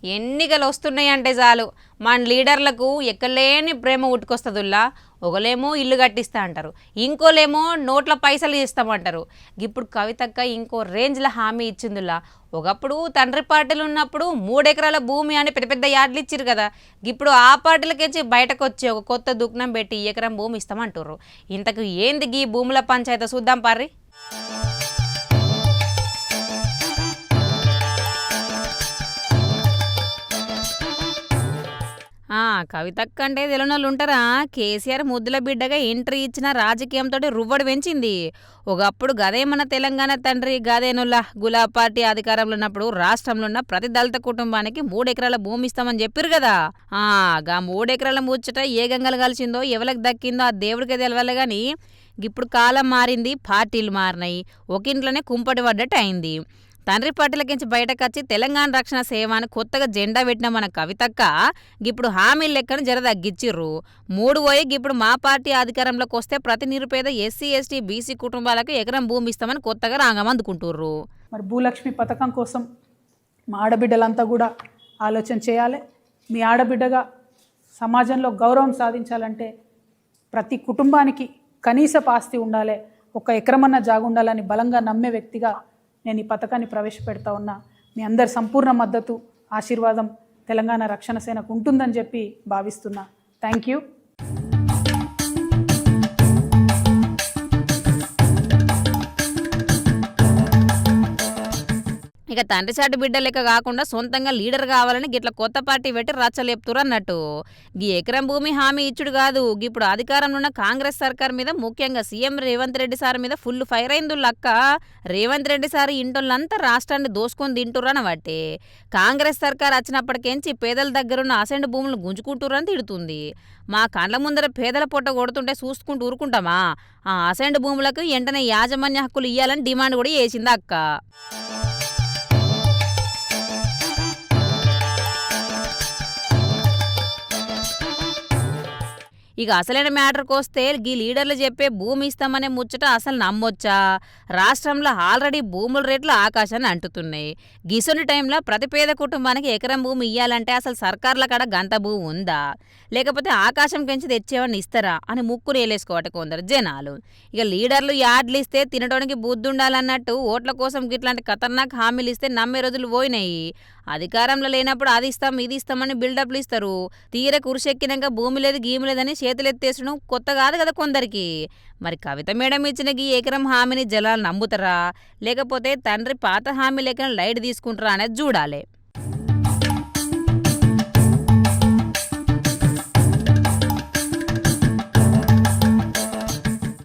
ఎన్నికలు వస్తున్నాయంటే చాలు మన లీడర్లకు ఎక్కలేని ప్రేమ ఉట్టుకొస్తుందిలా. ఒకలేమో ఇల్లు కట్టిస్తా అంటారు, ఇంకోలేమో నోట్ల పైసలు ఇస్తామంటారు. ఇప్పుడు కవితక్క ఇంకో రేంజ్లో హామీ ఇచ్చిందిలా. ఒకప్పుడు తండ్రి పార్టీలు ఉన్నప్పుడు 3 ఎకరాల భూమి అని పెద్ద పెద్ద యాడ్లు ఇచ్చారు కదా. ఇప్పుడు ఆ పార్టీలకించి బయటకు వచ్చి ఒక కొత్త దుకాణం పెట్టి ఎకరం భూమి ఇస్తామంటారు. ఇంతకు ఏంది ఈ భూముల పంచాయతీ చూద్దాం పార్రి. కవితక్క అంటే తెలియనోళ్ళు ఉంటారా? కేసీఆర్ ముద్దుల బిడ్డగా ఎంట్రీ ఇచ్చిన రాజకీయంతో రువ్వడు పెంచింది. ఒకప్పుడు గదే మన తెలంగాణ తండ్రి గదేనుల్లా. గులాబ్ పార్టీ అధికారంలో ఉన్నప్పుడు రాష్ట్రంలో ఉన్న ప్రతి దళిత కుటుంబానికి 3 ఎకరాల భూమి ఇస్తామని చెప్పారు కదా. గా 3 ఎకరాల ముచ్చట ఏ గంగలు కలిసిందో ఎవరికి దక్కిందో ఆ దేవుడికి తెలవాలి. కానీ ఇప్పుడు కాలం మారింది, పార్టీలు మారినాయి, ఒక ఇంట్లోనే కుంపటి పడ్డట్టు అయింది. తండ్రి పార్టీలకించి బయటకు వచ్చి తెలంగాణ రక్షణ సేవ అని కొత్తగా జెండా పెట్టిన మన కవితక్క ఇప్పుడు హామీల లెక్కను జర తగ్గిచ్చిర్రు. 3 పోయి ఇప్పుడు మా పార్టీ అధికారంలోకి వస్తే ప్రతి నిరుపేద ఎస్సీ ఎస్టీ బీసీ కుటుంబాలకు ఎకరం భూమి ఇస్తామని కొత్తగా రాంగం అందుకుంటుర్రు. మరి భూలక్ష్మి పథకం కోసం మా ఆడబిడ్డలంతా కూడా ఆలోచన చేయాలి. మీ ఆడబిడ్డగా సమాజంలో గౌరవం సాధించాలంటే ప్రతి కుటుంబానికి కనీసపు ఆస్తి ఉండాలి, 1 ఎకరమన్న జాగు ఉండాలని బలంగా నమ్మే వ్యక్తిగా నేను ఈ పథకాన్ని ప్రవేశపెడతా ఉన్నా. మీ అందరి సంపూర్ణ మద్దతు, ఆశీర్వాదం తెలంగాణ రక్షణ సేనకు ఉంటుందని చెప్పి భావిస్తున్నా. Thank you. ఇక తండ్రి చాటు బిడ్డ లెక్క కాకుండా సొంతంగా లీడర్ కావాలని గిట్ల కొత్త పార్టీ పెట్టి రచ్చలేపుతురు అన్నట్టు. గీ ఎకరం భూమి హామీ ఇచ్చుడు కాదు, ఇప్పుడు అధికారంలో ఉన్న కాంగ్రెస్ సర్కార్ మీద, ముఖ్యంగా సీఎం రేవంత్ రెడ్డి సార్ మీద ఫుల్ ఫైర్ అయింది లక్క. రేవంత్ రెడ్డి సార్ ఇంటోళ్ళంతా రాష్ట్రాన్ని దోసుకొని తింటురని బట్టి కాంగ్రెస్ సర్కార్ వచ్చినప్పటికేంచి పేదల దగ్గరున్న అసెండ్ భూములను గుంజుకుంటురని తిడుతుంది. మా కండ్ల ముందర పేదల పొట్ట కొడుతుంటే చూసుకుంటూ ఊరుకుంటామా? ఆ అసెండ్ భూములకు వెంటనే యాజమాన్య హక్కులు ఇవ్వాలని డిమాండ్ కూడా చేసింది అక్క. ఇక అసలైన మ్యాటర్కి వస్తే గీ లీడర్లు చెప్పే భూమి ఇస్తామనే ముచ్చట అసలు నమ్మొచ్చా? రాష్ట్రంలో ఆల్రెడీ భూముల రేట్లు ఆకాశాన్ని అంటుతున్నాయి. గిసొని టైంలో ప్రతి పేద కుటుంబానికి ఎకరం భూమి ఇయ్యాలంటే అసలు సర్కార్ల కాడ గంత భూమి ఉందా, లేకపోతే ఆకాశం పెంచి తెచ్చేవాడిని ఇస్తారా అని ముక్కును వేలేసుకోవట కొందరు జనాలు. ఇక లీడర్లు యాడ్లు ఇస్తే తినడానికి బుద్ధి ఉండాలన్నట్టు ఓట్ల కోసం గిట్లాంటి ఖతర్నాక్ హామీలు ఇస్తే నమ్మే రోజులు పోయినాయి. అధికారంలో లేనప్పుడు అది ఇస్తాం ఇది ఇస్తామని బిల్డప్లు ఇస్తారు, తీర కురిసెక్కినాక భూమి లేదు గీమి లేదని చేతులు ఎత్తేసడం కొత్త కాదు కదా కొందరికి. మరి కవిత మేడం ఇచ్చిన గీ ఎకరం హామీని జనాలు నమ్ముతారా, లేకపోతే తండ్రి పాత హామీ లెక్కన లైట్ తీసుకుంటారా అనేది చూడాలి.